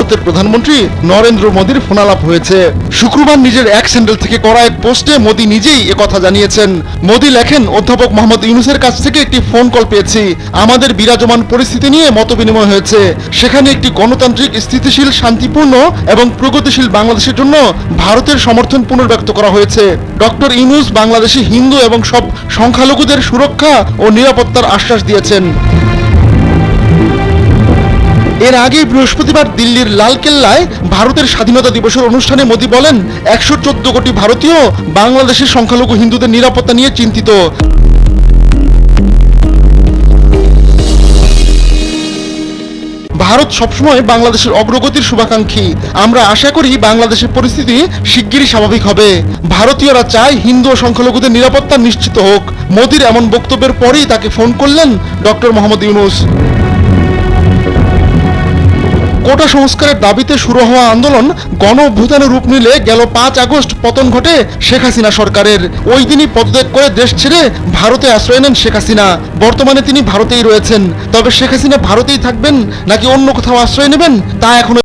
ভারতের প্রধানমন্ত্রী নরেন্দ্র মোদীর ফোনালাপ হয়েছে। শুক্রবার নিজের এক স্যান্ডেল থেকে করা এক পোস্টে মোদী নিজেই একথা জানিয়েছেন। মোদী লেখেন, অধ্যাপক মোহাম্মদ ইউনূসের কাছ থেকে একটি ফোন কল পেয়েছি। আমাদের বিরাজমান পরিস্থিতি নিয়ে মতবিনিময় হয়েছে। সেখানে একটি গণতান্ত্রিক, স্থিতিশীল, শান্তিপূর্ণ এবং প্রগতিশীল বাংলাদেশের জন্য ভারতের সমর্থন পুনর্ব্যক্ত করা হয়েছে। ডক্টর ইউনূস বাংলাদেশি হিন্দু এবং সব সংখ্যালঘুদের সুরক্ষা ও নিরাপত্তার আশ্বাস দিয়েছেন। এর আগে বৃহস্পতিবার দিল্লির লালকেল্লায় ভারতের স্বাধীনতা দিবসের অনুষ্ঠানে মোদী বলেন, 114 কোটি ভারতীয় বাংলাদেশের সংখ্যালঘু হিন্দুদের নিরাপত্তা নিয়ে চিন্তিত। ভারত সবসময় বাংলাদেশের অগ্রগতির শুভাকাঙ্ক্ষী। আমরা আশা করি বাংলাদেশের পরিস্থিতি শিগগিরই স্বাভাবিক হবে। ভারতীয়রা চায় হিন্দু ও সংখ্যালঘুদের নিরাপত্তা নিশ্চিত হোক। মোদীর এমন বক্তব্যের পরেই তাকে ফোন করলেন ডক্টর মোহাম্মদ ইউনূস। কোটা সংস্কারের দাবিতে শুরু হওয়া আন্দোলন গণ অভ্যুত্থানে রূপ নিলে গেল 5 আগস্ট পতন ঘটে শেখ হাসিনা সরকারের। ওই দিনই পদত্যাগ করে দেশ ছেড়ে ভারতে আশ্রয় নেন শেখ হাসিনা। বর্তমানে তিনি ভারতেই রয়েছেন। তবে শেখ হাসিনা ভারতেই থাকবেন নাকি অন্য কোথাও আশ্রয় নেবেন তা এখনো